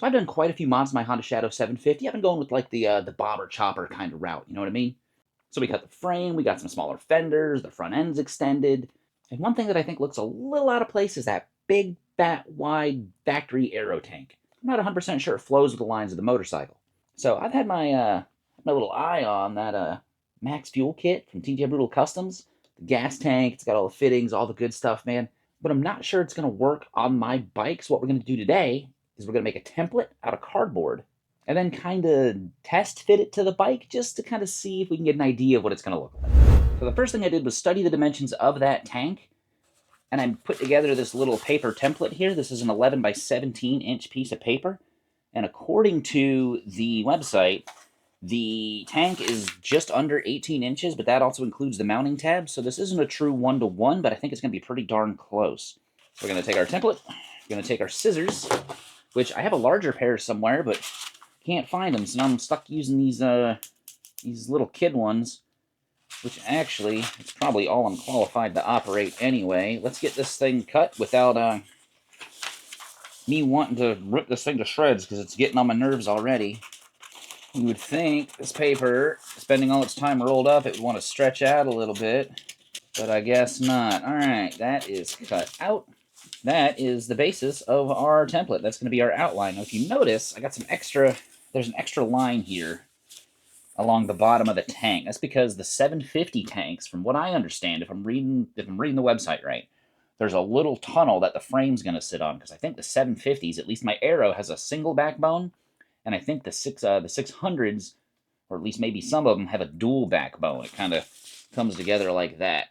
So I've done quite a few mods in my Honda Shadow 750. I've been going with like the bobber chopper kind of route, you know what I mean? So we cut the frame, we got some smaller fenders, the front end's extended. And one thing that I think looks a little out of place is that big, fat, wide factory aero tank. I'm not 100% sure it flows with the lines of the motorcycle. So I've had my little eye on that Max Fuel kit from TJ Brutal Customs. The gas tank, it's got all the fittings, all the good stuff, man. But I'm not sure it's going to work on my bike. So what we're going to do today is we're going to make a template out of cardboard and then kind of test fit it to the bike just to kind of see if we can get an idea of what it's going to look like. So the first thing I did was study the dimensions of that tank, and I put together this little paper template here. This is an 11 by 17 inch piece of paper, and according to the website, the tank is just under 18 inches, but that also includes the mounting tab, so this isn't a true one-to-one, but I think it's going to be pretty darn close. So we're going to take our template, we're going to take our scissors, which I have a larger pair somewhere, but can't find them, so now I'm stuck using these little kid ones, which actually, it's probably all I'm qualified to operate anyway. Let's get this thing cut without me wanting to rip this thing to shreds, because it's getting on my nerves already. You would think this paper, spending all its time rolled up, it would want to stretch out a little bit, but I guess not. All right, that is cut out. That is the basis of our template. That's going to be our outline. Now, if you notice, I got some extra, there's an extra line here along the bottom of the tank. That's because the 750 tanks, from what I understand, if I'm reading the website right, there's a little tunnel that the frame's going to sit on, because I think the 750s, at least my Aero, has a single backbone, and I think the 600s, or at least maybe some of them, have a dual backbone. It kind of comes together like that.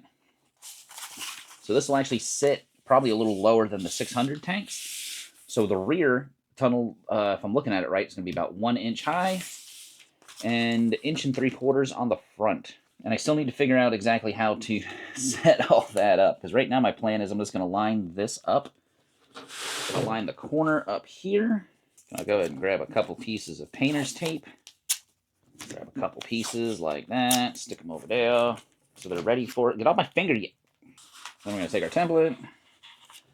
So this will actually sit probably a little lower than the 600 tanks. So the rear tunnel, if I'm looking at it right, is going to be about 1 inch high and 1 3/4 on the front. And I still need to figure out exactly how to set all that up, because right now my plan is I'm just going to line this up. I'll line the corner up here. I'll go ahead and grab a couple pieces of painter's tape. Grab a couple pieces like that, stick them over there so they're ready for it. Get off my finger yet. Then we're going to take our template.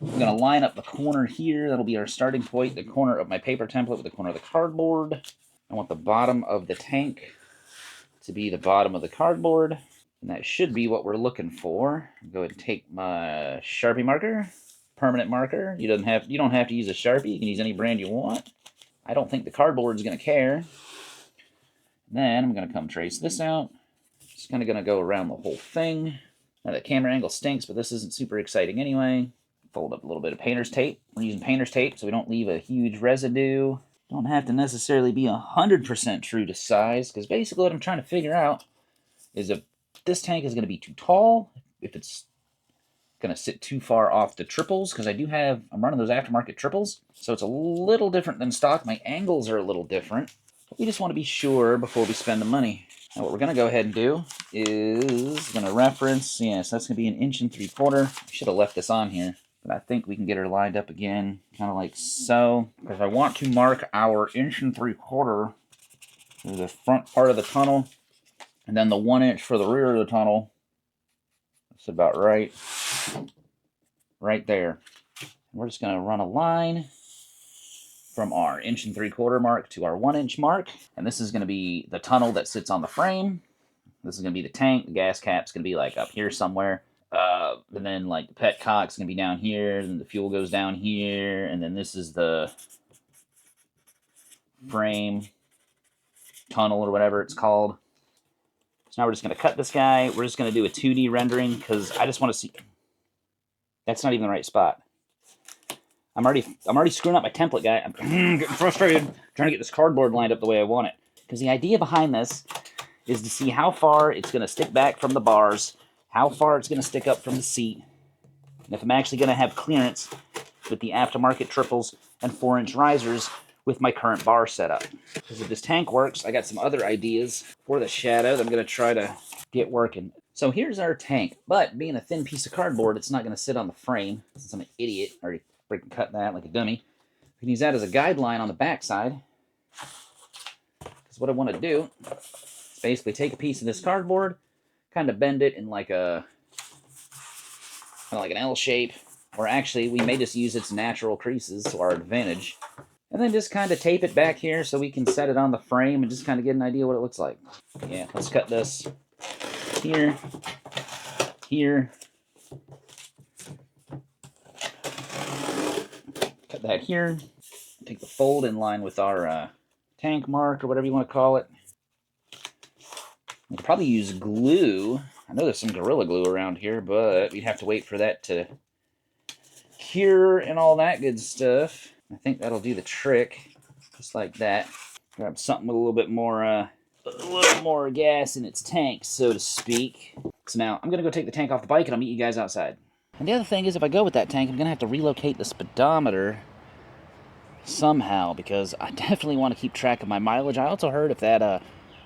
I'm going to line up the corner here. That'll be our starting point, the corner of my paper template with the corner of the cardboard. I want the bottom of the tank to be the bottom of the cardboard, and that should be what we're looking for. I'll go ahead and take my Sharpie marker, permanent marker. You don't have to use a Sharpie. You can use any brand you want. I don't think the cardboard is going to care. Then I'm going to come trace this out. Just kind of going to go around the whole thing. Now the camera angle stinks, but this isn't super exciting anyway. Fold up a little bit of painter's tape. We're using painter's tape so we don't leave a huge residue. Don't have to necessarily be 100% true to size, because basically what I'm trying to figure out is if this tank is going to be too tall, if it's going to sit too far off the triples, because I'm running those aftermarket triples, so it's a little different than stock. My angles are a little different. But we just want to be sure before we spend the money. Now what we're going to go ahead and do is going to reference, yes, that's going to be 1 3/4 inches. I should have left this on here, but I think we can get her lined up again, kind of like so. Because I want to mark our 1 3/4 inches for the front part of the tunnel, and then the 1 inch for the rear of the tunnel. That's about right. Right there. We're just going to run a line from our 1 3/4 inch mark to our 1 inch mark. And this is going to be the tunnel that sits on the frame. This is going to be the tank. The gas cap's going to be like up here somewhere. And then like the petcock's going to be down here. And the fuel goes down here. And then this is the frame tunnel or whatever it's called. So now we're just going to cut this guy. We're just going to do a 2D rendering because I just want to see. That's not even the right spot. I'm already screwing up my template, guy. I'm getting frustrated trying to get this cardboard lined up the way I want it. Because the idea behind this is to see how far it's going to stick back from the bars, how far it's going to stick up from the seat, and if I'm actually going to have clearance with the aftermarket triples and 4-inch risers with my current bar setup. Because if this tank works, I got some other ideas for the Shadow that I'm going to try to get working. So here's our tank, but being a thin piece of cardboard, it's not going to sit on the frame, since I'm an idiot. I already freaking cut that like a dummy. We can use that as a guideline on the backside. Because what I want to do is basically take a piece of this cardboard, kind of bend it in like an L shape, or actually we may just use its natural creases to our advantage. And then just kind of tape it back here so we can set it on the frame and just kind of get an idea what it looks like. Yeah, let's cut this here, here. Cut that here. Take the fold in line with our tank mark or whatever you want to call it. We could probably use glue. I know there's some Gorilla Glue around here, but we'd have to wait for that to cure and all that good stuff. I think that'll do the trick, just like that. Grab something with a little more gas in its tank, so to speak. So now I'm gonna go take the tank off the bike, and I'll meet you guys outside. And the other thing is, if I go with that tank, I'm gonna have to relocate the speedometer somehow, because I definitely want to keep track of my mileage. I also heard if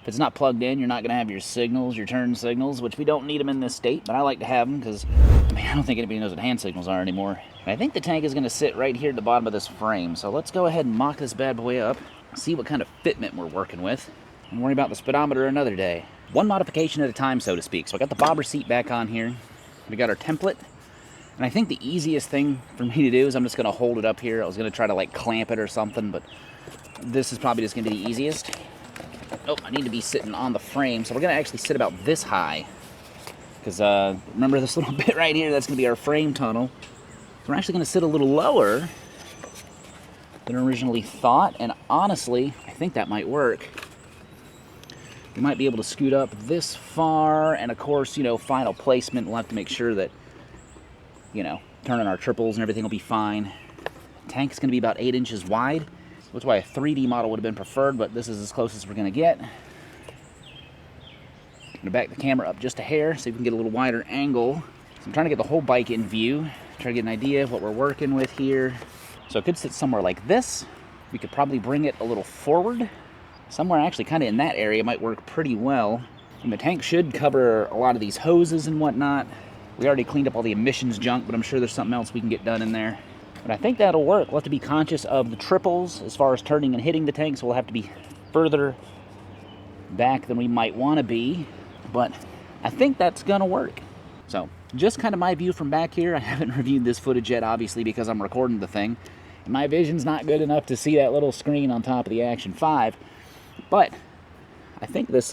it's not plugged in, you're not going to have your signals, your turn signals, which we don't need them in this state, but I like to have them because, I mean, I don't think anybody knows what hand signals are anymore. And I think the tank is going to sit right here at the bottom of this frame, so let's go ahead and mock this bad boy up, see what kind of fitment we're working with, and worry about the speedometer another day. One modification at a time, so to speak. So I got the bobber seat back on here. We got our template. And I think the easiest thing for me to do is I'm just going to hold it up here. I was going to try to like clamp it or something, but this is probably just going to be the easiest. Oh, I need to be sitting on the frame, so we're going to actually sit about this high. Because remember this little bit right here, that's going to be our frame tunnel. So we're actually going to sit a little lower than originally thought, and honestly, I think that might work. We might be able to scoot up this far, and of course, you know, final placement, we'll have to make sure that, you know, turning our triples and everything will be fine. Tank's going to be about 8 inches wide. That's why a 3D model would have been preferred, but this is as close as we're going to get. I'm going to back the camera up just a hair so we can get a little wider angle. So I'm trying to get the whole bike in view, try to get an idea of what we're working with here. So it could sit somewhere like this. We could probably bring it a little forward. Somewhere actually kind of in that area might work pretty well. And the tank should cover a lot of these hoses and whatnot. We already cleaned up all the emissions junk, but I'm sure there's something else we can get done in there. But I think that'll work. We'll have to be conscious of the triples as far as turning and hitting the tank, so we'll have to be further back than we might want to be. But I think that's gonna work. So just kind of my view from back here. I haven't reviewed this footage yet, obviously, because I'm recording the thing. And my vision's not good enough to see that little screen on top of the Action 5. But I think this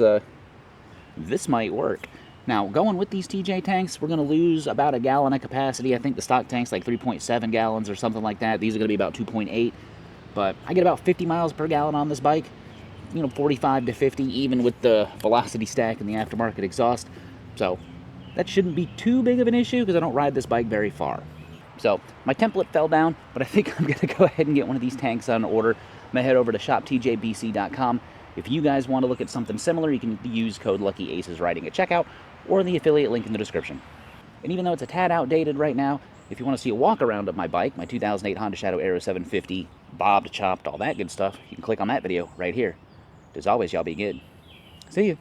might work. Now, going with these TJ tanks, we're going to lose about a gallon of capacity. I think the stock tank's like 3.7 gallons or something like that. These are going to be about 2.8. But I get about 50 miles per gallon on this bike. You know, 45 to 50, even with the velocity stack and the aftermarket exhaust. So that shouldn't be too big of an issue because I don't ride this bike very far. So my template fell down, but I think I'm going to go ahead and get one of these tanks on order. I'm going to head over to shoptjbc.com. If you guys want to look at something similar, you can use code LUCKYACES writing at checkout or the affiliate link in the description. And even though it's a tad outdated right now, if you want to see a walk around of my bike, my 2008 Honda Shadow Aero 750, bobbed, chopped, all that good stuff, you can click on that video right here. As always, y'all be good. See you.